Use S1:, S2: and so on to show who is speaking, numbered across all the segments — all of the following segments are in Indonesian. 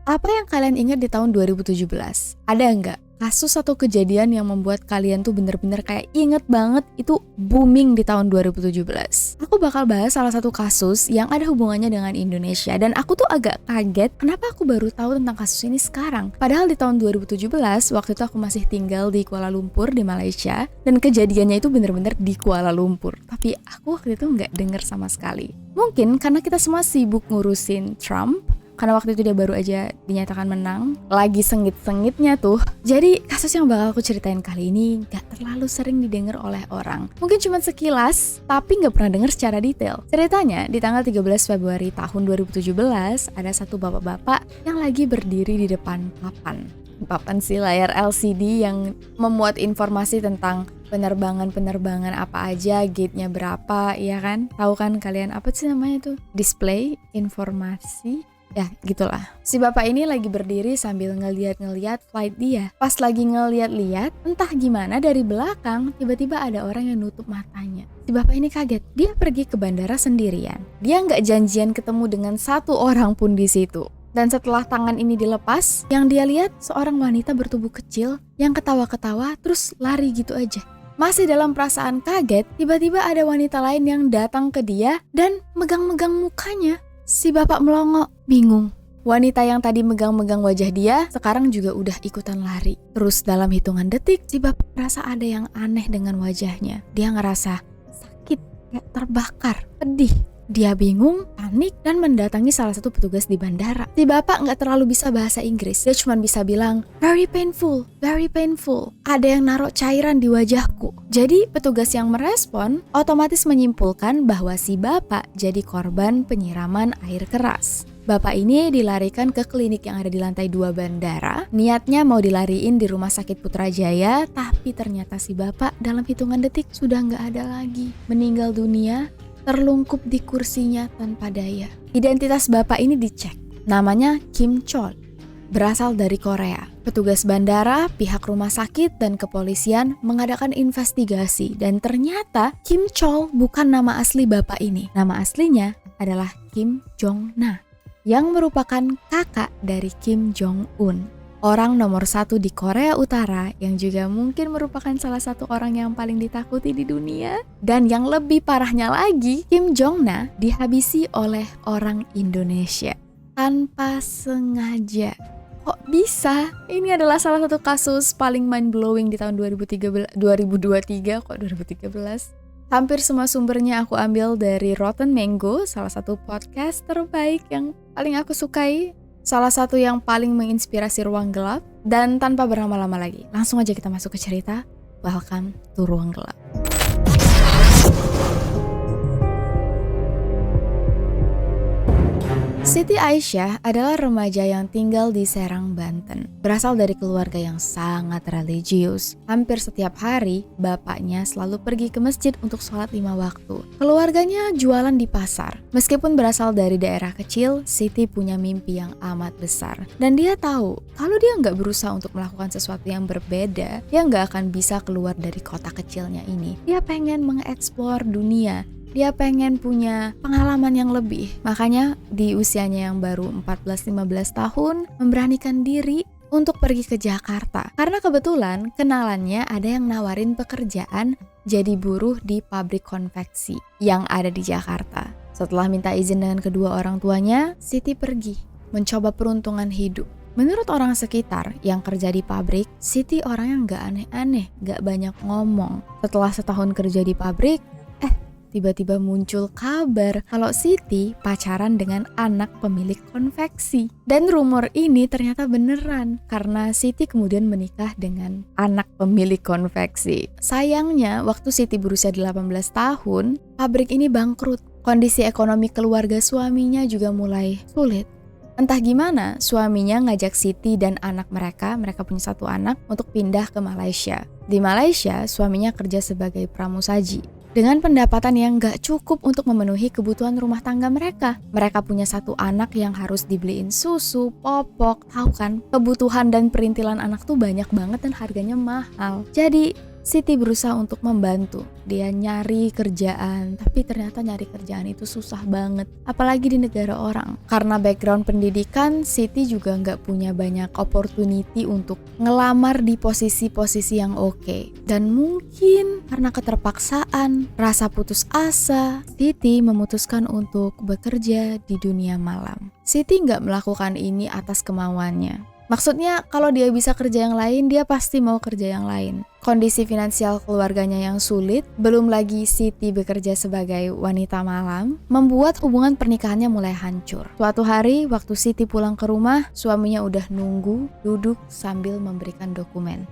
S1: Apa yang kalian ingat di tahun 2017? Ada nggak kasus atau kejadian yang membuat kalian tuh bener-bener kayak inget banget itu booming di tahun 2017? Aku bakal bahas salah satu kasus yang ada hubungannya dengan Indonesia, dan aku tuh agak kaget kenapa aku baru tahu tentang kasus ini sekarang. Padahal di tahun 2017 waktu itu aku masih tinggal di Kuala Lumpur di Malaysia, dan kejadiannya itu bener-bener di Kuala Lumpur. Tapi aku waktu itu nggak dengar sama sekali. Mungkin karena kita semua sibuk ngurusin Trump, karena waktu itu dia baru aja dinyatakan menang, lagi sengit-sengitnya tuh. Jadi kasus yang bakal aku ceritain kali ini gak terlalu sering didengar oleh orang. Mungkin cuma sekilas, tapi gak pernah dengar secara detail. Ceritanya, di tanggal 13 Februari tahun 2017, ada satu bapak-bapak yang lagi berdiri di depan papan sih, layar LCD yang memuat informasi tentang penerbangan apa aja, gate-nya berapa, ya kan? Tahu kan kalian apa sih namanya tuh? Display informasi. Ya gitulah. Si bapak ini lagi berdiri sambil ngeliat-ngeliat flight dia. Pas lagi ngeliat-liat, entah gimana dari belakang tiba-tiba ada orang yang nutup matanya. Si bapak ini kaget. Dia pergi ke bandara sendirian. Dia nggak janjian ketemu dengan satu orang pun di situ. Dan setelah tangan ini dilepas, yang dia lihat seorang wanita bertubuh kecil yang ketawa-ketawa terus lari gitu aja. Masih dalam perasaan kaget, tiba-tiba ada wanita lain yang datang ke dia dan megang-megang mukanya. Si bapak melongo, bingung. Wanita yang tadi megang-megang wajah dia sekarang juga udah ikutan lari. Terus dalam hitungan detik, si bapak merasa ada yang aneh dengan wajahnya. Dia ngerasa sakit, kayak terbakar, pedih. Dia bingung, panik, dan mendatangi salah satu petugas di bandara. Si bapak nggak terlalu bisa bahasa Inggris. Dia cuma bisa bilang, very painful, very painful. Ada yang naruh cairan di wajahku. Jadi petugas yang merespon otomatis menyimpulkan bahwa si bapak jadi korban penyiraman air keras. Bapak ini dilarikan ke klinik yang ada di lantai 2 bandara. Niatnya mau dilariin di Rumah Sakit Putrajaya, tapi ternyata si bapak dalam hitungan detik sudah nggak ada lagi. Meninggal dunia, terlungkup di kursinya tanpa daya. Identitas bapak ini dicek. Namanya Kim Chol. Berasal dari Korea. Petugas bandara, pihak rumah sakit, dan kepolisian mengadakan investigasi. Dan ternyata Kim Chol bukan nama asli bapak ini. Nama aslinya adalah Kim Jong-na, yang merupakan kakak dari Kim Jong-un, orang nomor 1 di Korea Utara yang juga mungkin merupakan salah satu orang yang paling ditakuti di dunia. Dan yang lebih parahnya lagi, Kim Jong-na dihabisi oleh orang Indonesia tanpa sengaja. Kok bisa? Ini adalah salah satu kasus paling mind-blowing di tahun 2023, kok 2013? Hampir semua sumbernya aku ambil dari Rotten Mango, salah satu podcast terbaik yang paling aku sukai, salah satu yang paling menginspirasi Ruang Gelap. Dan tanpa berlama-lama lagi, langsung aja kita masuk ke cerita. Welcome to Ruang Gelap. Siti Aisyah adalah remaja yang tinggal di Serang, Banten. Berasal dari keluarga yang sangat religius. Hampir setiap hari, bapaknya selalu pergi ke masjid untuk sholat 5 waktu. Keluarganya jualan di pasar. Meskipun berasal dari daerah kecil, Siti punya mimpi yang amat besar. Dan dia tahu, kalau dia nggak berusaha untuk melakukan sesuatu yang berbeda, dia nggak akan bisa keluar dari kota kecilnya ini. Dia pengen mengeksplor dunia. Dia pengen punya pengalaman yang lebih. Makanya di usianya yang baru 14-15 tahun, memberanikan diri untuk pergi ke Jakarta. Karena kebetulan kenalannya ada yang nawarin pekerjaan jadi buruh di pabrik konveksi yang ada di Jakarta. Setelah minta izin dengan kedua orang tuanya, Siti pergi mencoba peruntungan hidup. Menurut orang sekitar yang kerja di pabrik, Siti orang yang gak aneh-aneh, gak banyak ngomong. Setelah setahun kerja di pabrik, tiba-tiba muncul kabar kalau Siti pacaran dengan anak pemilik konveksi. Dan rumor ini ternyata beneran, karena Siti kemudian menikah dengan anak pemilik konveksi. Sayangnya, waktu Siti berusia 18 tahun, pabrik ini bangkrut. Kondisi ekonomi keluarga suaminya juga mulai sulit. Entah gimana, suaminya ngajak Siti dan anak mereka punya satu anak, untuk pindah ke Malaysia. Di Malaysia, suaminya kerja sebagai pramusaji. Dengan pendapatan yang gak cukup untuk memenuhi kebutuhan rumah tangga mereka. Mereka punya satu anak yang harus dibeliin susu, popok, tahu kan? Kebutuhan dan perintilan anak tuh banyak banget dan harganya mahal. Jadi Siti berusaha untuk membantu. Dia nyari kerjaan, tapi ternyata nyari kerjaan itu susah banget. Apalagi di negara orang. Karena background pendidikan, Siti juga nggak punya banyak opportunity untuk ngelamar di posisi-posisi yang oke. Dan mungkin karena keterpaksaan, rasa putus asa, Siti memutuskan untuk bekerja di dunia malam. Siti nggak melakukan ini atas kemauannya. Maksudnya kalau dia bisa kerja yang lain, dia pasti mau kerja yang lain. Kondisi finansial keluarganya yang sulit, belum lagi Siti bekerja sebagai wanita malam, membuat hubungan pernikahannya mulai hancur. Suatu hari, waktu Siti pulang ke rumah, suaminya udah nunggu, duduk sambil memberikan dokumen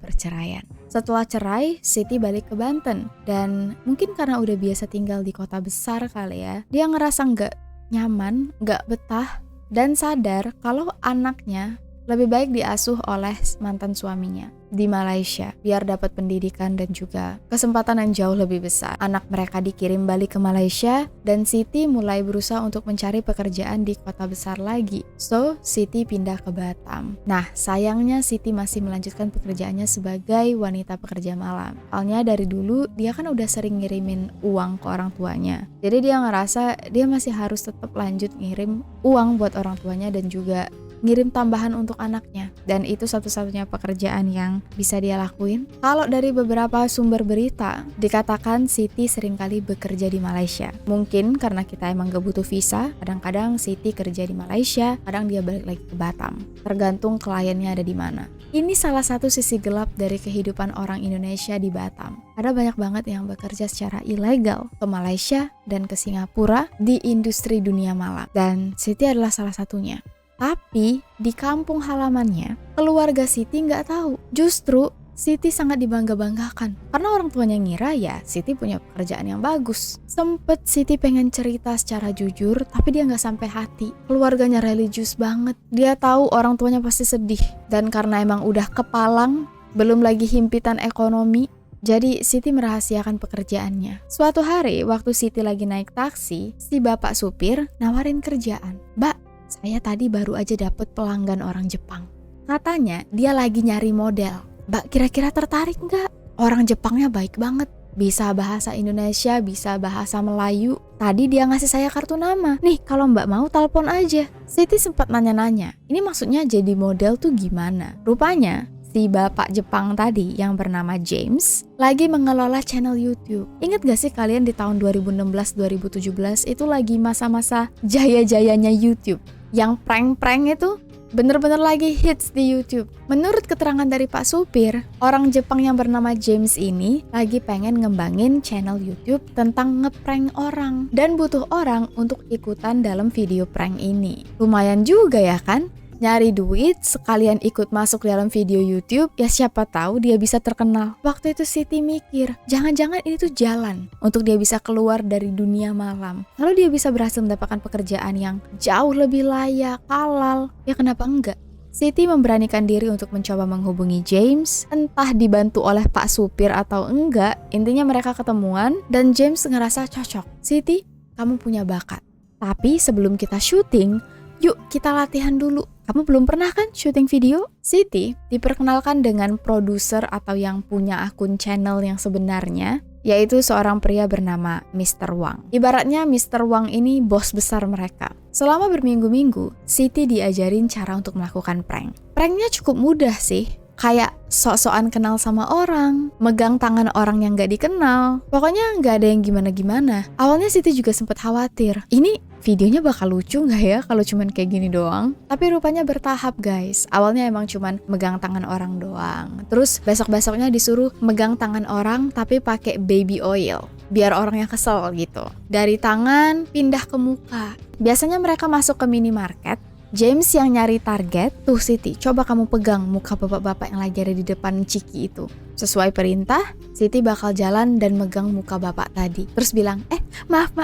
S1: perceraian. Setelah cerai, Siti balik ke Banten. Dan mungkin karena udah biasa tinggal di kota besar kali ya, dia ngerasa nggak nyaman, nggak betah, dan sadar kalau anaknya lebih baik diasuh oleh mantan suaminya di Malaysia biar dapat pendidikan dan juga kesempatan yang jauh lebih besar. Anak mereka dikirim balik ke Malaysia dan Siti mulai berusaha untuk mencari pekerjaan di kota besar lagi. So, Siti pindah ke Batam. Nah, sayangnya Siti masih melanjutkan pekerjaannya sebagai wanita pekerja malam. Soalnya dari dulu dia kan udah sering ngirimin uang ke orang tuanya. Jadi dia ngerasa dia masih harus tetap lanjut ngirim uang buat orang tuanya dan juga ngirim tambahan untuk anaknya, dan itu satu-satunya pekerjaan yang bisa dia lakuin. Kalau dari beberapa sumber berita, dikatakan Siti seringkali bekerja di Malaysia. Mungkin karena kita emang gak butuh visa, kadang-kadang Siti kerja di Malaysia, kadang dia balik lagi ke Batam. Tergantung kliennya ada di mana. Ini salah satu sisi gelap dari kehidupan orang Indonesia di Batam. Ada banyak banget yang bekerja secara ilegal ke Malaysia dan ke Singapura di industri dunia malam, dan Siti adalah salah satunya. Tapi di kampung halamannya, keluarga Siti nggak tahu. Justru Siti sangat dibangga-banggakan karena orang tuanya ngira ya Siti punya pekerjaan yang bagus. Sempet Siti pengen cerita secara jujur, tapi dia nggak sampai hati. Keluarganya religius banget. Dia tahu orang tuanya pasti sedih, dan karena emang udah kepalang, belum lagi himpitan ekonomi, jadi Siti merahasiakan pekerjaannya. Suatu hari waktu Siti lagi naik taksi, si bapak supir nawarin kerjaan. "Mbak, saya tadi baru aja dapet pelanggan orang Jepang. Katanya dia lagi nyari model. Mbak kira-kira tertarik nggak? Orang Jepangnya baik banget. Bisa bahasa Indonesia, bisa bahasa Melayu. Tadi dia ngasih saya kartu nama. Nih kalau Mbak mau telepon aja." Siti sempat nanya-nanya, ini maksudnya jadi model tuh gimana? Rupanya si bapak Jepang tadi yang bernama James lagi mengelola channel YouTube. Ingat gak sih kalian di tahun 2016-2017 itu lagi masa-masa jaya-jayanya YouTube? Yang prank-prank itu bener-bener lagi hits di YouTube. Menurut keterangan dari Pak Supir, orang Jepang yang bernama James ini lagi pengen ngembangin channel YouTube tentang ngeprank orang dan butuh orang untuk ikutan dalam video prank ini. Lumayan juga ya kan? Nyari duit, sekalian ikut masuk dalam video YouTube, ya siapa tahu dia bisa terkenal. Waktu itu Siti mikir, jangan-jangan ini tuh jalan untuk dia bisa keluar dari dunia malam. Kalau dia bisa berhasil mendapatkan pekerjaan yang jauh lebih layak, halal, ya kenapa enggak? Siti memberanikan diri untuk mencoba menghubungi James, entah dibantu oleh Pak Supir atau enggak, intinya mereka ketemuan dan James ngerasa cocok. "Siti, kamu punya bakat. Tapi sebelum kita syuting, yuk kita latihan dulu. Kamu belum pernah kan syuting video?" Siti diperkenalkan dengan produser atau yang punya akun channel yang sebenarnya, yaitu seorang pria bernama Mr. Wang. Ibaratnya Mr. Wang ini bos besar mereka. Selama berminggu-minggu, Siti diajarin cara untuk melakukan prank. Pranknya cukup mudah sih. Kayak sok-sokan kenal sama orang, megang tangan orang yang gak dikenal. Pokoknya gak ada yang gimana-gimana. Awalnya Siti juga sempat khawatir, ini videonya bakal lucu gak ya kalau cuman kayak gini doang? Tapi rupanya bertahap guys. Awalnya emang cuman megang tangan orang doang. Terus besok-besoknya disuruh megang tangan orang tapi pakai baby oil, biar orangnya kesel gitu. Dari tangan pindah ke muka. Biasanya mereka masuk ke minimarket, James yang nyari target, tuh Siti, coba kamu pegang muka bapak-bapak yang lagi ada di depan Ciki itu. Sesuai perintah, Siti bakal jalan dan megang muka bapak tadi. Terus bilang, maaf,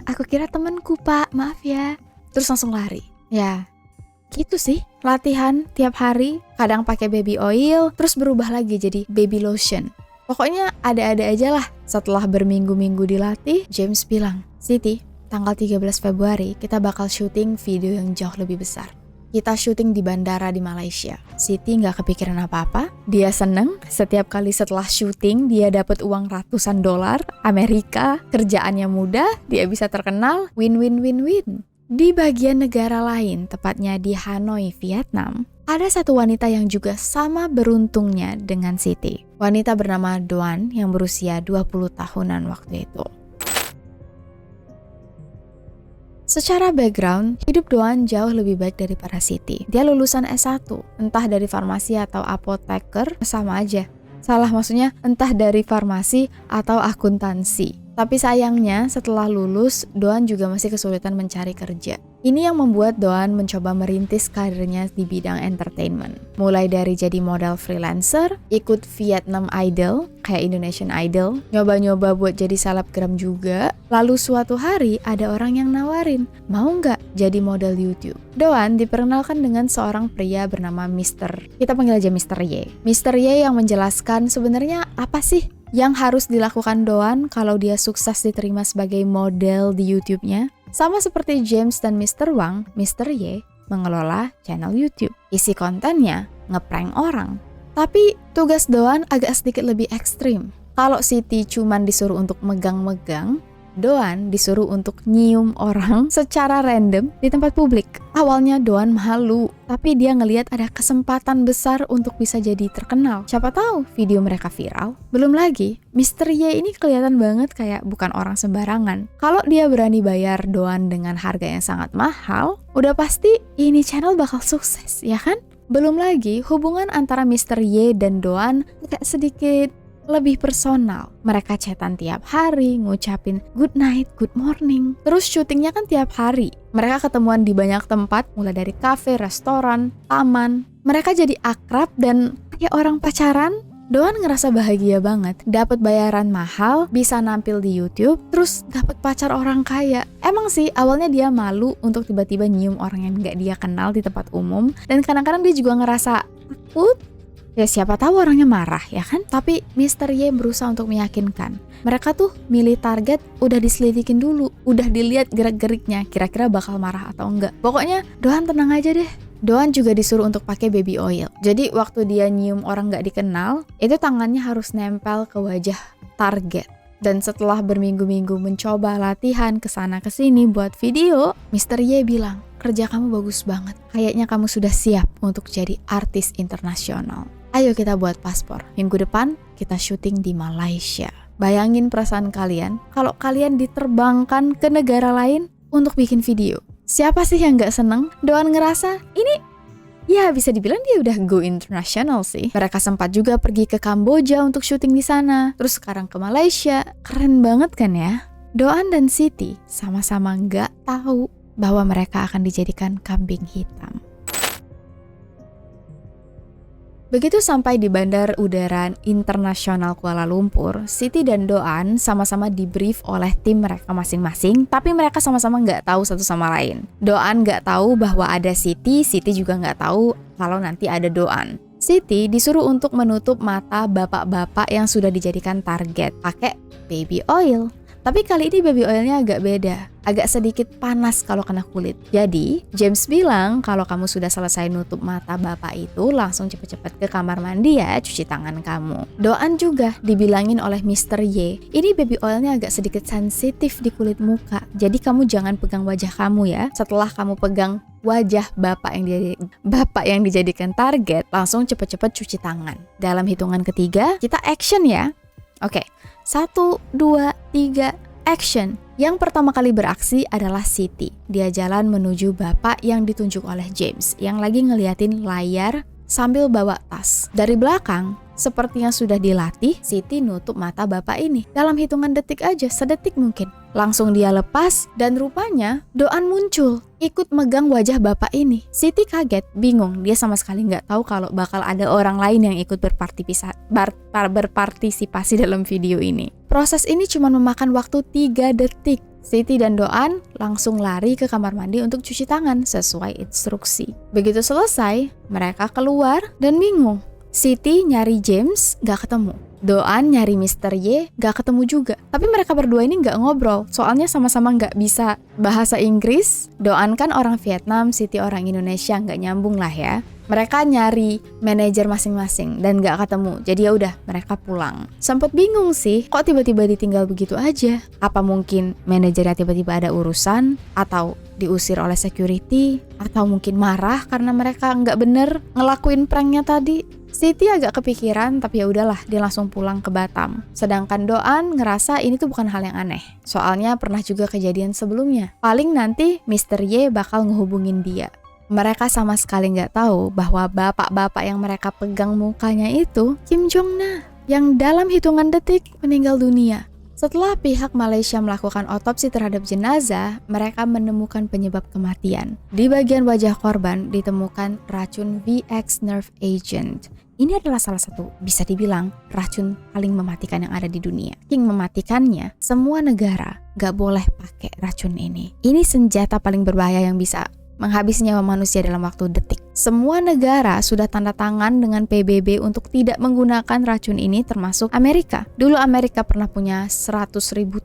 S1: aku kira temanku pak, maaf ya. Terus langsung lari. Ya, gitu sih. Latihan tiap hari, kadang pakai baby oil, terus berubah lagi jadi baby lotion. Pokoknya ada-ada aja lah. Setelah berminggu-minggu dilatih, James bilang, "Siti, tanggal 13 Februari kita bakal syuting video yang jauh lebih besar. kita syuting di bandara di Malaysia. Siti nggak kepikiran apa-apa. Dia seneng setiap kali setelah syuting dia dapat uang ratusan dolar Amerika. Kerjaannya mudah, dia bisa terkenal, win-win-win-win. Di bagian negara lain, tepatnya di Hanoi, Vietnam, ada satu wanita yang juga sama beruntungnya dengan Siti. Wanita bernama Doan yang berusia 20 tahunan waktu itu. Secara background, hidup Doan jauh lebih baik daripada Siti. Dia lulusan S1, entah dari farmasi atau apoteker, sama aja. Salah maksudnya entah dari farmasi atau akuntansi. Tapi sayangnya setelah lulus, Doan juga masih kesulitan mencari kerja. Ini yang membuat Doan mencoba merintis karirnya di bidang entertainment. Mulai dari jadi model freelancer, ikut Vietnam Idol, kayak Indonesian Idol, nyoba-nyoba buat jadi selebgram juga. Lalu suatu hari ada orang yang nawarin, mau nggak jadi model YouTube? Doan diperkenalkan dengan seorang pria bernama kita panggil aja Mr. Y. Mr. Y yang menjelaskan sebenarnya apa sih yang harus dilakukan Doan kalau dia sukses diterima sebagai model di YouTube-nya. Sama seperti James dan Mr. Wang, Mr. Y mengelola channel YouTube. Isi kontennya ngeprank orang. Tapi tugas Doan agak sedikit lebih ekstrim. Kalau Siti cuman disuruh untuk megang-megang, Doan disuruh untuk nyium orang secara random di tempat publik. Awalnya Doan malu, tapi dia ngelihat ada kesempatan besar untuk bisa jadi terkenal. Siapa tahu video mereka viral. Belum lagi, Mr. Y ini kelihatan banget kayak bukan orang sembarangan. Kalau dia berani bayar Doan dengan harga yang sangat mahal, udah pasti ini channel bakal sukses, ya kan? Belum lagi, hubungan antara Mr. Y dan Doan agak sedikit lebih personal. Mereka chatan tiap hari, ngucapin good night, good morning. Terus syutingnya kan tiap hari. Mereka ketemuan di banyak tempat, mulai dari kafe, restoran, taman. Mereka jadi akrab dan kayak orang pacaran. Doan ngerasa bahagia banget, dapat bayaran mahal, bisa nampil di YouTube, terus dapat pacar orang kaya. Emang sih awalnya dia malu untuk tiba-tiba nyium orang yang gak dia kenal di tempat umum, dan kadang-kadang dia juga ngerasa takut. Ya siapa tahu orangnya marah ya kan? Tapi Mr. Y berusaha untuk meyakinkan. Mereka tuh milih target udah diselidikin dulu, udah dilihat gerak-geriknya, kira-kira bakal marah atau enggak. Pokoknya Doan tenang aja deh. Doan juga disuruh untuk pakai baby oil. Jadi waktu dia nyium orang gak dikenal, itu tangannya harus nempel ke wajah target. Dan setelah berminggu-minggu mencoba latihan kesana kesini buat video, Mr. Y bilang, kerja kamu bagus banget. Kayaknya kamu sudah siap untuk jadi artis internasional. Ayo kita buat paspor. Minggu depan kita syuting di Malaysia. Bayangin perasaan kalian kalau kalian diterbangkan ke negara lain untuk bikin video. Siapa sih yang gak seneng? Doan ngerasa ini ya bisa dibilang dia udah go international sih. Mereka sempat juga pergi ke Kamboja untuk syuting di sana. Terus sekarang ke Malaysia. Keren banget kan ya? Doan dan Siti sama-sama gak tahu bahwa mereka akan dijadikan kambing hitam. Begitu sampai di Bandar Udara Internasional Kuala Lumpur, Siti dan Doan sama-sama di-brief oleh tim mereka masing-masing, tapi mereka sama-sama nggak tahu satu sama lain. Doan nggak tahu bahwa ada Siti, Siti juga nggak tahu kalau nanti ada Doan. Siti disuruh untuk menutup mata bapak-bapak yang sudah dijadikan target pakai baby oil. Tapi kali ini baby oilnya agak beda, agak sedikit panas kalau kena kulit. Jadi, James bilang kalau kamu sudah selesai nutup mata bapak itu, langsung cepet-cepet ke kamar mandi ya, cuci tangan kamu. Doan juga dibilangin oleh Mr. Y, ini baby oilnya agak sedikit sensitif di kulit muka, jadi kamu jangan pegang wajah kamu ya. Setelah kamu pegang wajah bapak yang dijadikan target, langsung cepet-cepet cuci tangan. Dalam hitungan ketiga, kita action ya. Oke. 1, 2, 3, action. Yang pertama kali beraksi adalah Siti. Dia jalan menuju bapak yang ditunjuk oleh James, yang lagi ngeliatin layar sambil bawa tas. Dari belakang, seperti yang sudah dilatih, Siti nutup mata bapak ini. Dalam hitungan detik aja, sedetik mungkin. Langsung dia lepas, dan rupanya Doan muncul, ikut megang wajah bapak ini. Siti kaget, bingung. Dia sama sekali nggak tahu kalau bakal ada orang lain yang ikut berpartisipasi dalam video ini. Proses ini cuma memakan waktu 3 detik. Siti dan Doan langsung lari ke kamar mandi untuk cuci tangan sesuai instruksi. Begitu selesai, mereka keluar dan bingung. Siti nyari James gak ketemu. Doan nyari Mr. Y gak ketemu juga. Tapi mereka berdua ini gak ngobrol, soalnya sama-sama gak bisa bahasa Inggris. Doan kan orang Vietnam, Siti orang Indonesia, gak nyambung lah ya. Mereka nyari manajer masing-masing dan gak ketemu. Jadi ya udah, mereka pulang. Sempet bingung sih, kok tiba-tiba ditinggal begitu aja? Apa mungkin manajernya tiba-tiba ada urusan, atau diusir oleh security, atau mungkin marah karena mereka nggak bener ngelakuin pranknya tadi? Siti agak kepikiran, tapi ya udahlah, dia langsung pulang ke Batam. Sedangkan Doan ngerasa ini tuh bukan hal yang aneh. Soalnya pernah juga kejadian sebelumnya. Paling nanti Mr. Y bakal ngehubungin dia. Mereka sama sekali nggak tahu bahwa bapak-bapak yang mereka pegang mukanya itu Kim Jong-na, yang dalam hitungan detik meninggal dunia. Setelah pihak Malaysia melakukan otopsi terhadap jenazah, mereka menemukan penyebab kematian. Di bagian wajah korban ditemukan racun VX Nerve Agent. Ini adalah salah satu, bisa dibilang, racun paling mematikan yang ada di dunia. King mematikannya, semua negara gak boleh pakai racun ini. Ini senjata paling berbahaya yang bisa menghabisi nyawa manusia dalam waktu detik. Semua negara sudah tanda tangan dengan PBB untuk tidak menggunakan racun ini, termasuk Amerika. Dulu Amerika pernah punya 100.000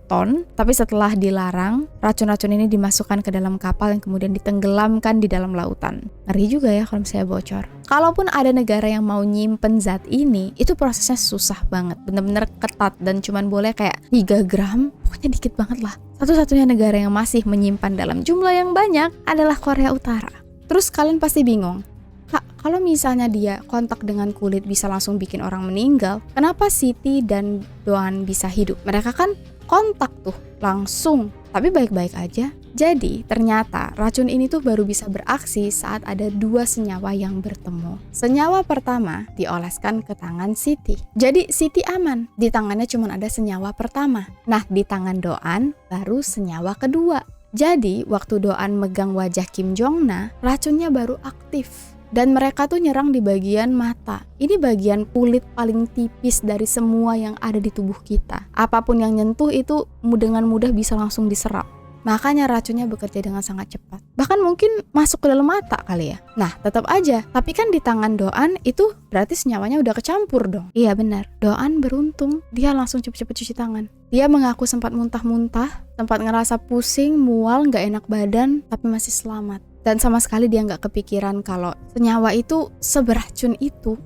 S1: ton, tapi setelah dilarang, racun-racun ini dimasukkan ke dalam kapal yang kemudian ditenggelamkan di dalam lautan. Ngeri juga ya kalau misalnya bocor. Kalaupun ada negara yang mau nyimpen zat ini, itu prosesnya susah banget, bener-bener ketat dan cuman boleh kayak 3 gram, pokoknya dikit banget lah. Satu-satunya negara yang masih menyimpan dalam jumlah yang banyak adalah Korea Utara. Terus kalian pasti bingung, Kak, kalau misalnya dia kontak dengan kulit bisa langsung bikin orang meninggal, kenapa Siti dan Doan bisa hidup? Mereka kan kontak tuh langsung, tapi baik-baik aja. Jadi ternyata racun ini tuh baru bisa beraksi saat ada 2 senyawa yang bertemu. Senyawa pertama dioleskan ke tangan Siti. Jadi Siti aman, di tangannya cuma ada senyawa pertama. Nah, di tangan Doan baru senyawa kedua. Jadi waktu Doan megang wajah Kim Jong-na, racunnya baru aktif. Dan mereka tuh nyerang di bagian mata. Ini bagian kulit paling tipis dari semua yang ada di tubuh kita. Apapun yang nyentuh itu dengan mudah bisa langsung diserap. Makanya racunnya bekerja dengan sangat cepat. Bahkan mungkin masuk ke dalam mata kali ya. Nah, tetap aja. Tapi kan di tangan Doan itu berarti senyawanya udah kecampur dong. Iya benar. Doan beruntung. Dia langsung cepet-cepet cuci tangan. Dia mengaku sempat muntah-muntah, sempat ngerasa pusing, mual, gak enak badan, tapi masih selamat. Dan sama sekali dia gak kepikiran kalau senyawa itu seberacun itu.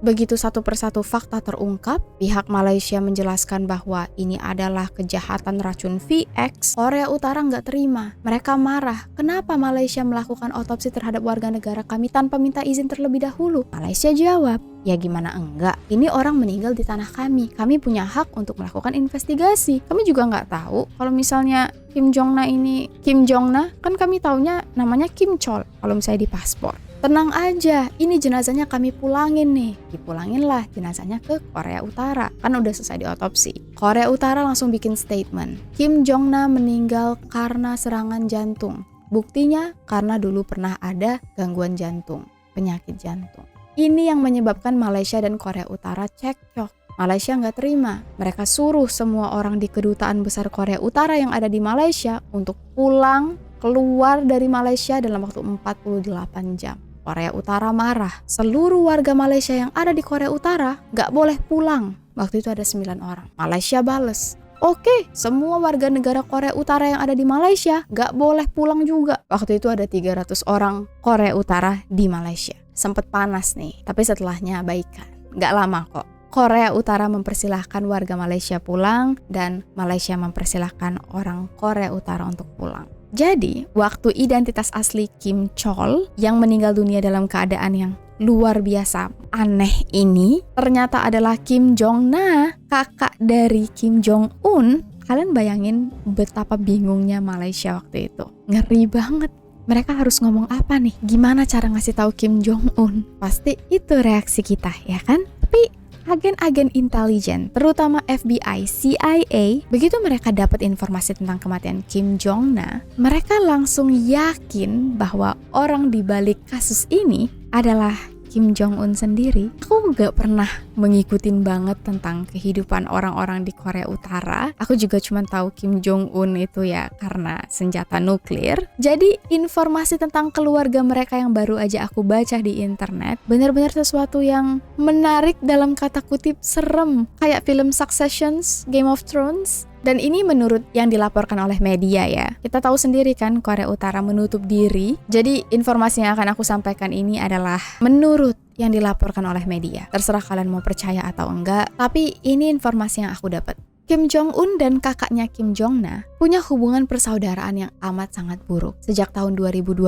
S1: Begitu satu persatu fakta terungkap, pihak Malaysia menjelaskan bahwa ini adalah kejahatan racun VX. Korea Utara nggak terima. Mereka marah. Kenapa Malaysia melakukan otopsi terhadap warga negara kami tanpa minta izin terlebih dahulu? Malaysia jawab, ya gimana enggak? Ini orang meninggal di tanah kami. Kami punya hak untuk melakukan investigasi. Kami juga nggak tahu kalau misalnya Kim Jong-na ini, Kim Jong-na kan kami taunya namanya Kim Chol kalau misalnya di paspor. Tenang aja, ini jenazahnya kami pulangin nih. Dipulanginlah jenazahnya ke Korea Utara. Kan udah selesai diotopsi. Korea Utara langsung bikin statement. Kim Jong-na meninggal karena serangan jantung. Buktinya karena dulu pernah ada gangguan jantung, penyakit jantung. Ini yang menyebabkan Malaysia dan Korea Utara cekcok. Malaysia nggak terima. Mereka suruh semua orang di kedutaan besar Korea Utara yang ada di Malaysia untuk pulang keluar dari Malaysia dalam waktu 48 jam. Korea Utara marah. Seluruh warga Malaysia yang ada di Korea Utara gak boleh pulang. Waktu itu ada 9 orang. Malaysia bales. Oke, semua warga negara Korea Utara yang ada di Malaysia gak boleh pulang juga. Waktu itu ada 300 orang Korea Utara di Malaysia. Sempet panas nih, tapi setelahnya baikan. Gak lama kok. Korea Utara mempersilahkan warga Malaysia pulang dan Malaysia mempersilahkan orang Korea Utara untuk pulang. Jadi, waktu identitas asli Kim Chol yang meninggal dunia dalam keadaan yang luar biasa aneh ini ternyata adalah Kim Jong-na, kakak dari Kim Jong-un. Kalian bayangin betapa bingungnya Malaysia waktu itu. Ngeri banget. Mereka harus ngomong apa nih? Gimana cara ngasih tahu Kim Jong-un? Pasti itu reaksi kita, ya kan? Tapi agen-agen intelijen, terutama FBI, CIA, begitu mereka dapat informasi tentang kematian Kim Jong-na, mereka langsung yakin bahwa orang di balik kasus ini adalah Kim Jong Un sendiri, aku gak pernah mengikutin banget tentang kehidupan orang-orang di Korea Utara. Aku juga cuma tahu Kim Jong Un itu ya karena senjata nuklir. Jadi informasi tentang keluarga mereka yang baru aja aku baca di internet benar-benar sesuatu yang menarik dalam kata kutip serem, kayak film Succession, Game of Thrones. Dan ini menurut yang dilaporkan oleh media ya. Kita tahu sendiri kan Korea Utara menutup diri. Jadi informasi yang akan aku sampaikan ini adalah menurut yang dilaporkan oleh media. Terserah kalian mau percaya atau enggak, tapi ini informasi yang aku dapat. Kim Jong Un dan kakaknya Kim Jong Na punya hubungan persaudaraan yang amat sangat buruk. Sejak tahun 2012,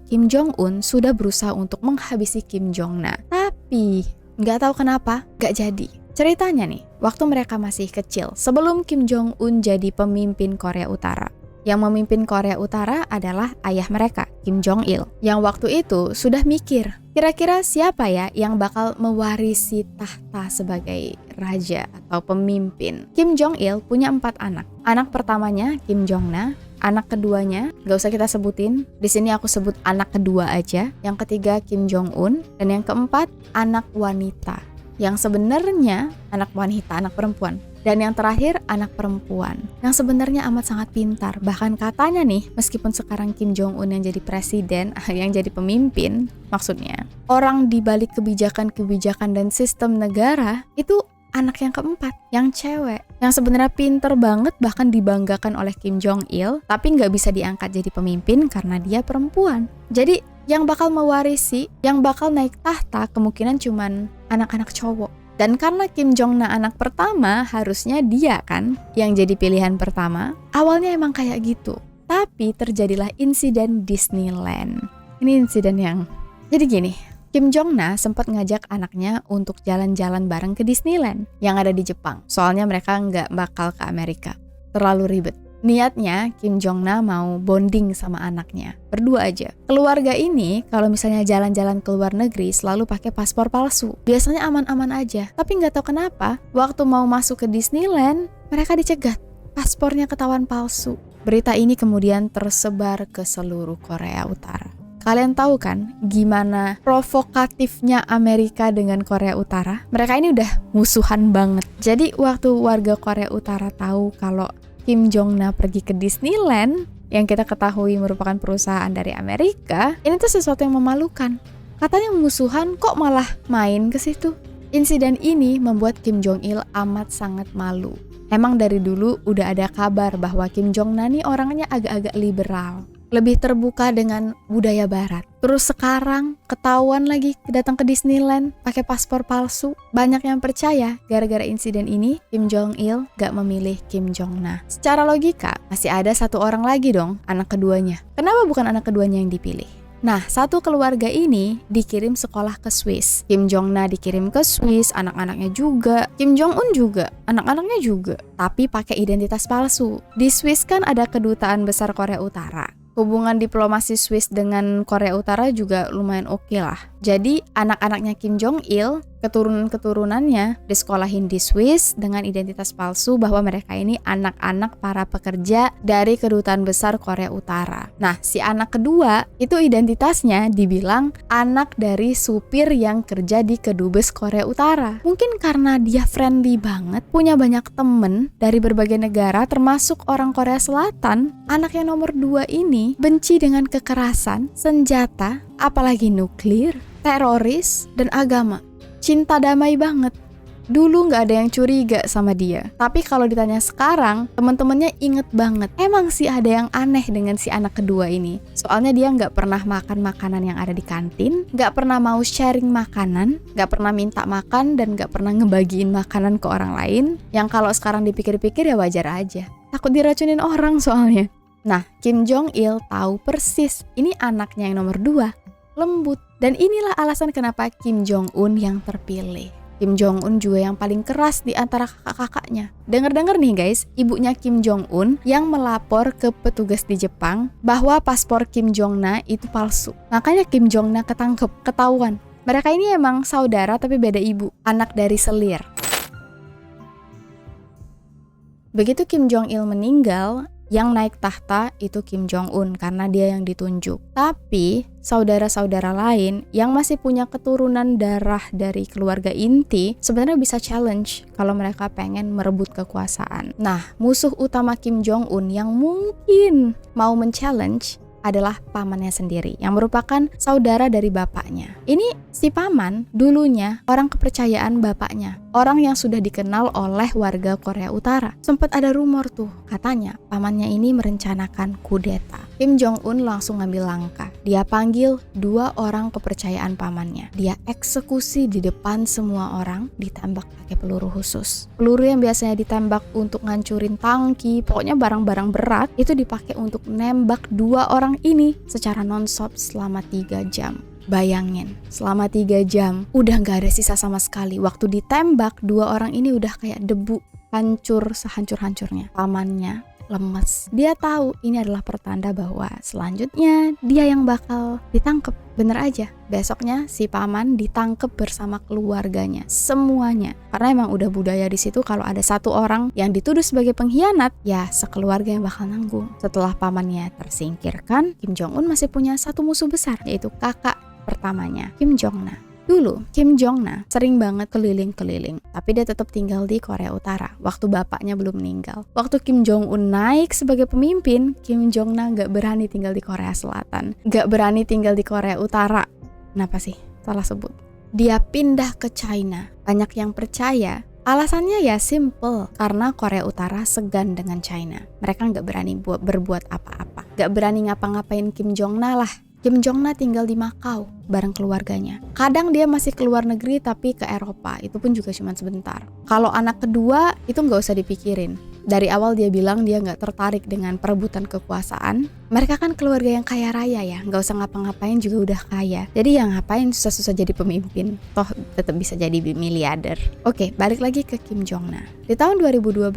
S1: Kim Jong Un sudah berusaha untuk menghabisi Kim Jong Na. Tapi nggak tahu kenapa, nggak jadi. Ceritanya nih, waktu mereka masih kecil, sebelum Kim Jong Un jadi pemimpin Korea Utara. Yang memimpin Korea Utara adalah ayah mereka, Kim Jong Il. Yang waktu itu sudah mikir, kira-kira siapa ya yang bakal mewarisi tahta sebagai raja atau pemimpin. Kim Jong Il punya 4 anak. Anak pertamanya Kim Jong Na, anak keduanya gak usah kita sebutin. Di sini aku sebut anak kedua aja. Yang ketiga Kim Jong Un, dan yang keempat anak wanita. Yang sebenarnya anak wanita, anak perempuan. Dan yang terakhir anak perempuan yang sebenarnya amat sangat pintar. Bahkan katanya nih, meskipun sekarang Kim Jong Un yang jadi presiden, yang jadi pemimpin, maksudnya orang di balik kebijakan-kebijakan dan sistem negara itu anak yang keempat, yang cewek, yang sebenarnya pinter banget, bahkan dibanggakan oleh Kim Jong Il, tapi nggak bisa diangkat jadi pemimpin karena dia perempuan. Jadi yang bakal mewarisi, yang bakal naik tahta kemungkinan cuman anak-anak cowok. Dan karena Kim Jong Na anak pertama, harusnya dia kan yang jadi pilihan pertama. Awalnya emang kayak gitu. Tapi terjadilah insiden Disneyland. Ini insiden yang... Jadi gini, Kim Jong Na sempat ngajak anaknya untuk jalan-jalan bareng ke Disneyland yang ada di Jepang. Soalnya mereka nggak bakal ke Amerika. Terlalu ribet. Niatnya Kim Jong Na mau bonding sama anaknya, berdua aja. Keluarga ini kalau misalnya jalan-jalan ke luar negeri selalu pakai paspor palsu. Biasanya aman-aman aja, tapi nggak tahu kenapa waktu mau masuk ke Disneyland mereka dicegat, paspornya ketahuan palsu. Berita ini kemudian tersebar ke seluruh Korea Utara. Kalian tahu kan gimana provokatifnya Amerika dengan Korea Utara? Mereka ini udah musuhan banget. Jadi waktu warga Korea Utara tahu kalau Kim Jong Na pergi ke Disneyland, yang kita ketahui merupakan perusahaan dari Amerika, ini tuh sesuatu yang memalukan. Katanya musuhan kok malah main ke situ. Insiden ini membuat Kim Jong Il amat sangat malu. Emang dari dulu udah ada kabar bahwa Kim Jong Na nih orangnya agak-agak liberal, lebih terbuka dengan budaya barat. Terus sekarang ketahuan lagi datang ke Disneyland pakai paspor palsu. Banyak yang percaya gara-gara insiden ini Kim Jong Il gak memilih Kim Jong Na. Secara logika masih ada satu orang lagi dong, anak keduanya. Kenapa bukan anak keduanya yang dipilih? Nah, satu keluarga ini dikirim sekolah ke Swiss. Kim Jong Na dikirim ke Swiss, anak-anaknya juga. Kim Jong Un juga, anak-anaknya juga. Tapi pakai identitas palsu. Di Swiss kan ada kedutaan besar Korea Utara. Hubungan diplomasi Swiss dengan Korea Utara juga lumayan oke lah. Jadi anak-anaknya Kim Jong Il, keturunan-keturunannya disekolahin di Swiss dengan identitas palsu bahwa mereka ini anak-anak para pekerja dari kedutaan besar Korea Utara. Nah, si anak kedua itu identitasnya dibilang anak dari supir yang kerja di kedubes Korea Utara. Mungkin karena dia friendly banget, punya banyak temen dari berbagai negara termasuk orang Korea Selatan, anak yang nomor 2 ini benci dengan kekerasan, senjata, apalagi nuklir, teroris, dan agama. Cinta damai banget. Dulu gak ada yang curiga sama dia. Tapi kalau ditanya sekarang, teman-temannya inget banget. Emang sih ada yang aneh dengan si anak kedua ini. Soalnya dia gak pernah makan makanan yang ada di kantin, gak pernah mau sharing makanan, gak pernah minta makan, dan gak pernah ngebagiin makanan ke orang lain. Yang kalau sekarang dipikir-pikir ya wajar aja. Takut diracunin orang soalnya. Nah, Kim Jong Il tahu persis ini anaknya yang nomor 2, lembut. Dan inilah alasan kenapa Kim Jong Un yang terpilih. Kim Jong Un juga yang paling keras di antara kakak-kakaknya. Dengar-dengar nih guys, ibunya Kim Jong Un yang melapor ke petugas di Jepang bahwa paspor Kim Jong Na itu palsu. Makanya Kim Jong Na ketangkep, ketahuan. Mereka ini emang saudara tapi beda ibu, anak dari selir. Begitu Kim Jong Il meninggal, Yang naik tahta itu Kim Jong Un karena dia yang ditunjuk. Tapi saudara-saudara lain yang masih punya keturunan darah dari keluarga inti sebenarnya bisa challenge kalau mereka pengen merebut kekuasaan. Nah, musuh utama Kim Jong Un yang mungkin mau men-challenge adalah pamannya sendiri yang merupakan saudara dari bapaknya. Ini si paman dulunya orang kepercayaan bapaknya, orang yang sudah dikenal oleh warga Korea Utara. Sempat ada rumor tuh, katanya pamannya ini merencanakan kudeta. Kim Jong Un langsung ngambil langkah. Dia panggil 2 orang kepercayaan pamannya. Dia eksekusi di depan semua orang, ditembak pakai peluru khusus. Peluru yang biasanya ditembak untuk ngancurin tangki, pokoknya barang-barang berat, itu dipakai untuk nembak 2 orang ini secara non-stop selama 3 jam. Bayangin, selama 3 jam udah gak ada sisa sama sekali. Waktu ditembak, 2 orang ini udah kayak debu, hancur sehancur-hancurnya. Pamannya lemes. Dia tahu ini adalah pertanda bahwa selanjutnya dia yang bakal ditangkap. Bener aja, besoknya si paman ditangkap bersama keluarganya, semuanya. Karena emang udah budaya di situ kalau ada 1 orang yang dituduh sebagai pengkhianat, ya sekeluarga yang bakal nanggung. Setelah pamannya tersingkirkan, Kim Jong Un masih punya 1 musuh besar, yaitu kakak pertamanya, Kim Jong Na. Dulu, Kim Jong Na sering banget keliling-keliling, tapi dia tetap tinggal di Korea Utara waktu bapaknya belum meninggal. Waktu Kim Jong Un naik sebagai pemimpin, Kim Jong Na gak berani tinggal di Korea Selatan, gak berani tinggal di Korea Utara. Kenapa sih? Salah sebut. Dia pindah ke China. Banyak yang percaya alasannya ya simple, karena Korea Utara segan dengan China. Mereka gak berani berbuat apa-apa, gak berani ngapa-ngapain Kim Jong Na lah. Kim Jong Na tinggal di Makau bareng keluarganya. Kadang dia masih keluar negeri tapi ke Eropa, itu pun juga cuma sebentar. Kalau anak kedua itu nggak usah dipikirin. Dari awal dia bilang dia nggak tertarik dengan perebutan kekuasaan. Mereka kan keluarga yang kaya raya ya, nggak usah ngapa-ngapain juga udah kaya. Jadi yang ngapain susah-susah jadi pemimpin, toh tetap bisa jadi miliarder. Oke, balik lagi ke Kim Jong Na. Di tahun 2012,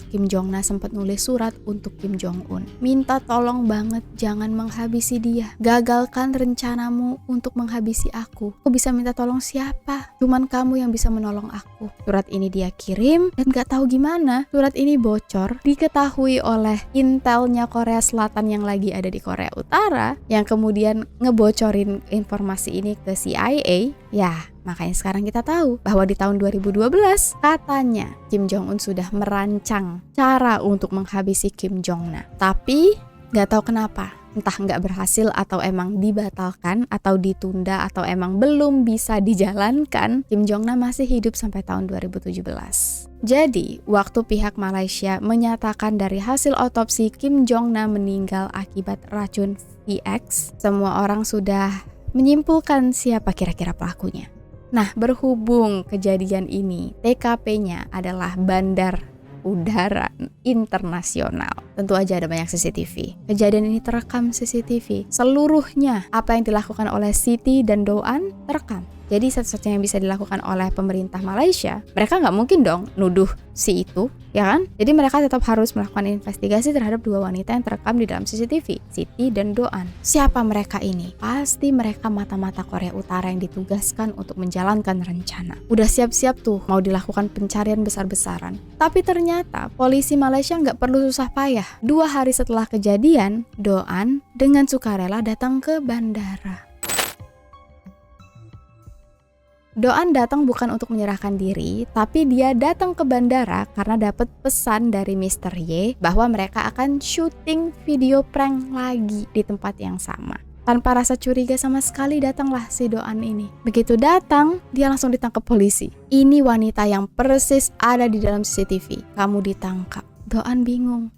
S1: Kim Jong Na sempat nulis surat untuk Kim Jong Un. Minta tolong banget jangan menghabisi dia. Gagalkan rencanamu untuk menghabisi aku. Aku bisa minta tolong siapa? Cuman kamu yang bisa menolong aku. Surat ini dia kirim dan gak tahu gimana. Surat ini bocor, diketahui oleh intelnya Korea Selatan yang lagi ada di Korea Utara, yang kemudian ngebocorin informasi ini ke CIA. Ya, makanya sekarang kita tahu bahwa di tahun 2012 katanya Kim Jong Un sudah merancang cara untuk menghabisi Kim Jong Na. Tapi gak tahu kenapa, entah nggak berhasil atau emang dibatalkan atau ditunda atau emang belum bisa dijalankan, Kim Jong Na masih hidup sampai tahun 2017. Jadi, waktu pihak Malaysia menyatakan dari hasil otopsi Kim Jong Na meninggal akibat racun VX, semua orang sudah menyimpulkan siapa kira-kira pelakunya. Nah, berhubung kejadian ini, TKP-nya adalah Bandar Udara Internasional. Tentu aja ada banyak CCTV. Kejadian ini terekam CCTV. Seluruhnya apa yang dilakukan oleh Siti dan Do-an terekam. Jadi satu-satunya yang bisa dilakukan oleh pemerintah Malaysia, mereka nggak mungkin dong nuduh si itu, ya kan? Jadi mereka tetap harus melakukan investigasi terhadap 2 wanita yang terekam di dalam CCTV, Siti dan Do-an. Siapa mereka ini? Pasti mereka mata-mata Korea Utara yang ditugaskan untuk menjalankan rencana. Udah siap-siap tuh mau dilakukan pencarian besar-besaran. Tapi ternyata polisi Malaysia nggak perlu susah payah. 2 hari setelah kejadian, Do-an dengan sukarela datang ke bandara. Do-an datang bukan untuk menyerahkan diri, tapi dia datang ke bandara karena dapat pesan dari Mr. Ye bahwa mereka akan syuting video prank lagi di tempat yang sama. Tanpa rasa curiga sama sekali datanglah si Do-an ini. Begitu datang, dia langsung ditangkap polisi. Ini wanita yang persis ada di dalam CCTV. Kamu ditangkap. Do-an bingung.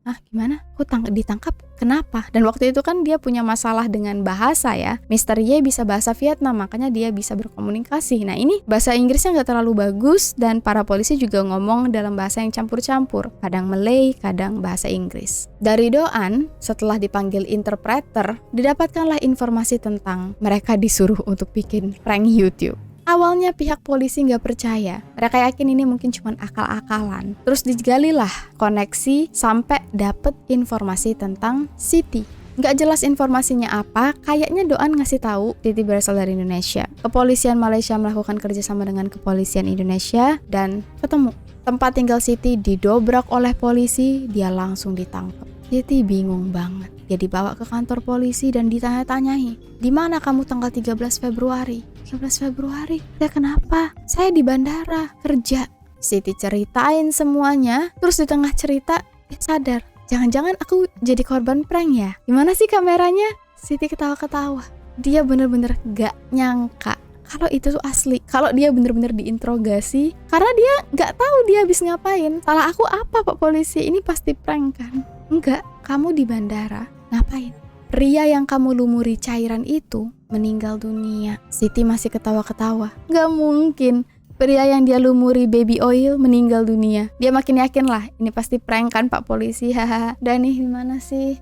S1: Gimana? Kok ditangkap? Kenapa? Dan waktu itu kan dia punya masalah dengan bahasa ya. Mr. Ye bisa bahasa Vietnam, makanya dia bisa berkomunikasi. Nah ini bahasa Inggrisnya nggak terlalu bagus dan para polisi juga ngomong dalam bahasa yang campur-campur. Kadang Malay, kadang bahasa Inggris. Dari Do-an, setelah dipanggil interpreter, didapatkanlah informasi tentang mereka disuruh untuk bikin prank YouTube. Awalnya pihak polisi nggak percaya, mereka yakin ini mungkin cuma akal-akalan. Terus digalilah koneksi sampai dapet informasi tentang Siti. Nggak jelas informasinya apa, kayaknya Do-an ngasih tahu Siti berasal dari Indonesia. Kepolisian Malaysia melakukan kerjasama dengan kepolisian Indonesia dan ketemu. Tempat tinggal Siti didobrak oleh polisi, dia langsung ditangkap. Siti bingung banget. Dia dibawa ke kantor polisi dan ditanya-tanyai, "Di mana kamu tanggal 13 Februari?" 13 Februari? "Ya kenapa?" "Saya di bandara, kerja." Siti ceritain semuanya, terus di tengah cerita dia sadar, jangan-jangan aku jadi korban prank ya? Gimana sih kameranya? Siti ketawa-ketawa. Dia bener-bener gak nyangka kalau itu tuh asli, kalau dia bener-bener diinterogasi, karena dia gak tahu dia habis ngapain. "Salah aku apa Pak Polisi? Ini pasti prank kan?" "Enggak, kamu di bandara, ngapain? Pria yang kamu lumuri cairan itu meninggal dunia." Siti masih ketawa-ketawa. Gak mungkin pria yang dia lumuri baby oil meninggal dunia. Dia makin yakin lah, ini pasti prank kan Pak Polisi, hahaha. Dan nih gimana sih?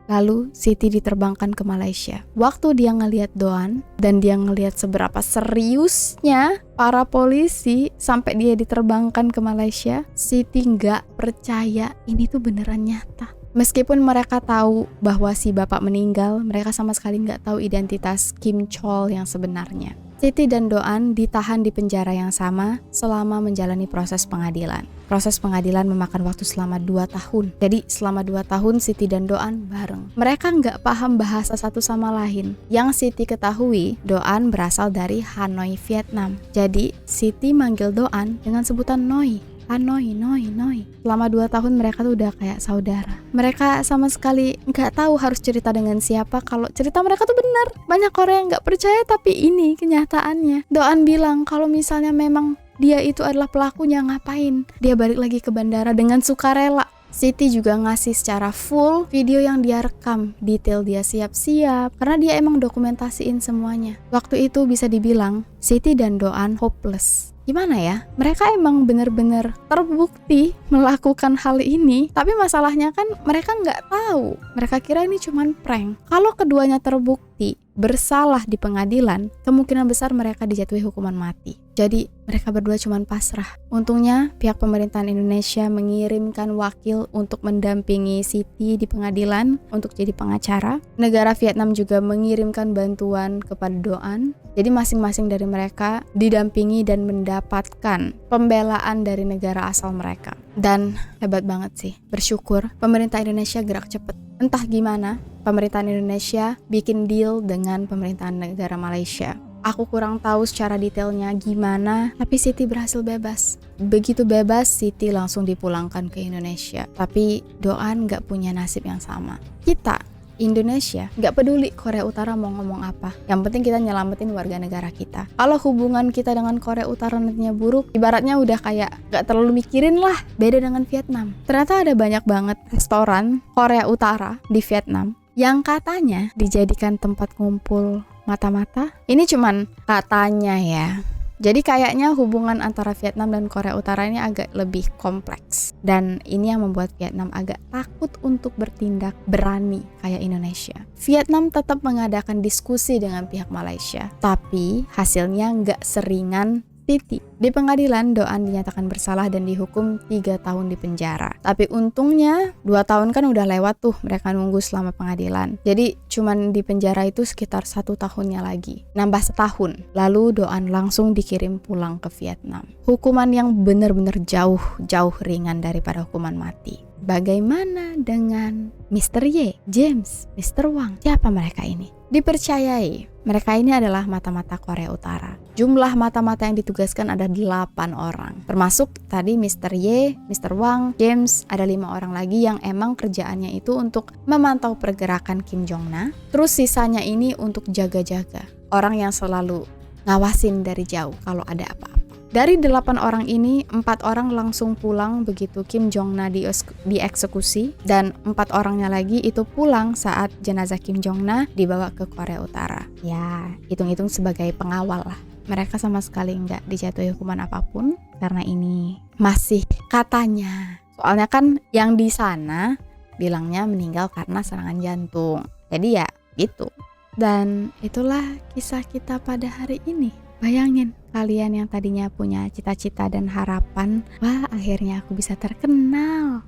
S1: Lalu Siti diterbangkan ke Malaysia. Waktu dia ngelihat Doan dan dia ngelihat seberapa seriusnya para polisi sampai dia diterbangkan ke Malaysia, Siti nggak percaya ini tuh beneran nyata. Meskipun mereka tahu bahwa si bapak meninggal, mereka sama sekali nggak tahu identitas Kim Chol yang sebenarnya. Siti dan Doan ditahan di penjara yang sama selama menjalani proses pengadilan. Proses pengadilan memakan waktu selama 2 tahun. Jadi selama 2 tahun Siti dan Doan bareng. Mereka nggak paham bahasa satu sama lain. Yang Siti ketahui, Doan berasal dari Hanoi, Vietnam. Jadi Siti manggil Doan dengan sebutan Noi. Hanoi, Noi. Selama 2 tahun mereka tuh udah kayak saudara. Mereka sama sekali nggak tahu harus cerita dengan siapa kalau cerita mereka tuh benar. Banyak orang yang nggak percaya, tapi ini kenyataannya. Doan bilang kalau misalnya memang dia itu adalah pelakunya, ngapain dia balik lagi ke bandara dengan sukarela. Siti juga ngasih secara full video yang dia rekam, detail dia siap-siap, karena dia emang dokumentasiin semuanya. Waktu itu bisa dibilang Siti dan Doan hopeless. Gimana ya? Mereka emang bener-bener terbukti melakukan hal ini, tapi masalahnya kan mereka nggak tahu. Mereka kira ini cuman prank. Kalau keduanya terbukti bersalah di pengadilan, kemungkinan besar mereka dijatuhi hukuman mati. Jadi mereka berdua cuman pasrah. Untungnya pihak pemerintahan Indonesia mengirimkan wakil untuk mendampingi Siti di pengadilan untuk jadi pengacara. Negara Vietnam juga mengirimkan bantuan kepada Doan. Jadi masing-masing dari mereka didampingi dan mendapatkan pembelaan dari negara asal mereka. Dan hebat banget sih, bersyukur pemerintah Indonesia gerak cepat. Entah gimana, pemerintahan Indonesia bikin deal dengan pemerintahan negara Malaysia. Aku kurang tahu secara detailnya gimana, tapi Siti berhasil bebas. Begitu bebas, Siti langsung dipulangkan ke Indonesia. Tapi Doan gak punya nasib yang sama. Kita, Indonesia, gak peduli Korea Utara mau ngomong apa. Yang penting kita nyelamatin warga negara kita. Kalau hubungan kita dengan Korea Utara nantinya buruk, ibaratnya udah kayak gak terlalu mikirin lah. Beda dengan Vietnam. Ternyata ada banyak banget restoran Korea Utara di Vietnam yang katanya dijadikan tempat ngumpul mata-mata. Ini cuman katanya ya. Jadi kayaknya hubungan antara Vietnam dan Korea Utara ini agak lebih kompleks. Dan ini yang membuat Vietnam agak takut untuk bertindak berani kayak Indonesia. Vietnam tetap mengadakan diskusi dengan pihak Malaysia, tapi hasilnya nggak seringan Siti. Di pengadilan, Doan dinyatakan bersalah dan dihukum 3 tahun di penjara. Tapi untungnya 2 tahun kan udah lewat tuh, mereka nunggu selama pengadilan. Jadi cuman di penjara itu sekitar 1 tahunnya lagi. Nambah setahun. Lalu Doan langsung dikirim pulang ke Vietnam. Hukuman yang benar-benar jauh ringan daripada hukuman mati. Bagaimana dengan Mr. Ye, James, Mr. Wang? Siapa mereka ini? Dipercayai mereka ini adalah mata-mata Korea Utara. Jumlah mata-mata yang ditugaskan ada 8 orang. Termasuk tadi Mr. Ye, Mr. Wang, James, ada 5 orang lagi yang emang kerjaannya itu untuk memantau pergerakan Kim Jong-na. Terus sisanya ini untuk jaga-jaga. Orang yang selalu ngawasin dari jauh kalau ada apa-apa. Dari 8 orang ini, 4 orang langsung pulang begitu Kim Jong-na dieksekusi, dan 4 orangnya lagi itu pulang saat jenazah Kim Jong-na dibawa ke Korea Utara. Ya, hitung-hitung sebagai pengawal lah. Mereka sama sekali nggak dijatuhi hukuman apapun karena ini masih katanya. Soalnya kan yang di sana bilangnya meninggal karena serangan jantung. Jadi ya gitu. Dan itulah kisah kita pada hari ini. Bayangin, kalian yang tadinya punya cita-cita dan harapan, wah akhirnya aku bisa terkenal.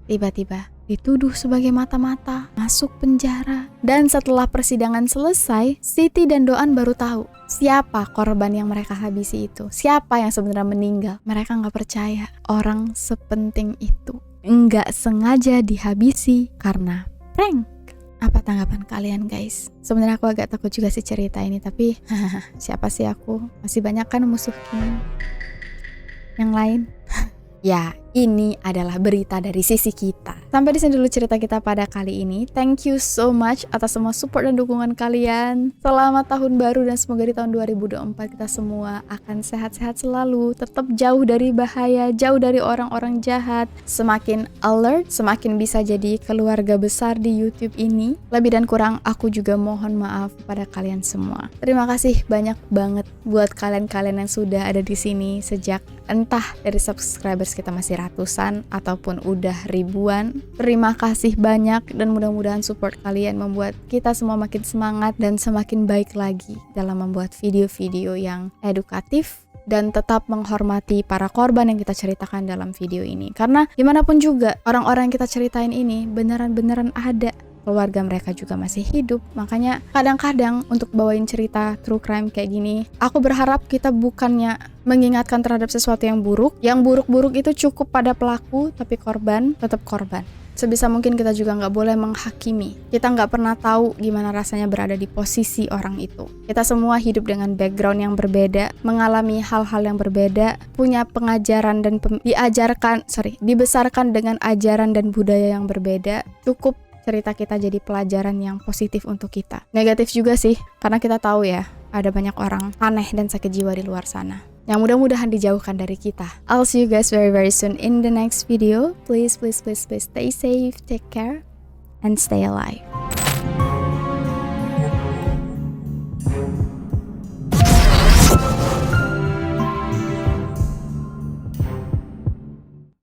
S1: tiba-tiba dituduh sebagai mata-mata, masuk penjara. Dan setelah persidangan selesai, Siti dan Doan baru tahu siapa korban yang mereka habisi itu. Siapa yang sebenarnya meninggal. Mereka nggak percaya orang sepenting itu nggak sengaja dihabisi karena prank. Apa tanggapan kalian guys? Sebenarnya aku agak takut juga sih cerita ini, tapi siapa sih aku? Masih banyak kan musuh yang lain. Ya, ini adalah berita dari sisi kita. Sampai di sini dulu cerita kita pada kali ini. Thank you so much atas semua support dan dukungan kalian. Selamat tahun baru dan semoga di tahun 2024 kita semua akan sehat-sehat selalu, tetap jauh dari bahaya, jauh dari orang-orang jahat, semakin alert, semakin bisa jadi keluarga besar di YouTube ini. Lebih dan kurang aku juga mohon maaf pada kalian semua. Terima kasih banyak banget buat kalian-kalian yang sudah ada di sini sejak entah dari subscribers kita masih ratusan ataupun udah ribuan. Terima kasih banyak dan mudah-mudahan support kalian membuat kita semua makin semangat dan semakin baik lagi dalam membuat video-video yang edukatif dan tetap menghormati para korban yang kita ceritakan dalam video ini. Karena gimana pun juga orang-orang yang kita ceritain ini beneran-beneran ada. Keluarga mereka juga masih hidup. Makanya kadang-kadang untuk bawain cerita true crime kayak gini, aku berharap kita bukannya mengingatkan terhadap sesuatu yang buruk. Yang buruk-buruk itu cukup pada pelaku, tapi korban tetap korban. Sebisa mungkin kita juga nggak boleh menghakimi. Kita nggak pernah tahu gimana rasanya berada di posisi orang itu. Kita semua hidup dengan background yang berbeda, mengalami hal-hal yang berbeda, punya pengajaran dan dibesarkan dengan ajaran dan budaya yang berbeda. Cukup cerita kita jadi pelajaran yang positif untuk kita. Negatif juga sih, karena kita tahu ya, ada banyak orang aneh dan sakit jiwa di luar sana. Yang mudah-mudahan dijauhkan dari kita. I'll see you guys very very soon in the next video. Please stay safe, take care, and stay alive.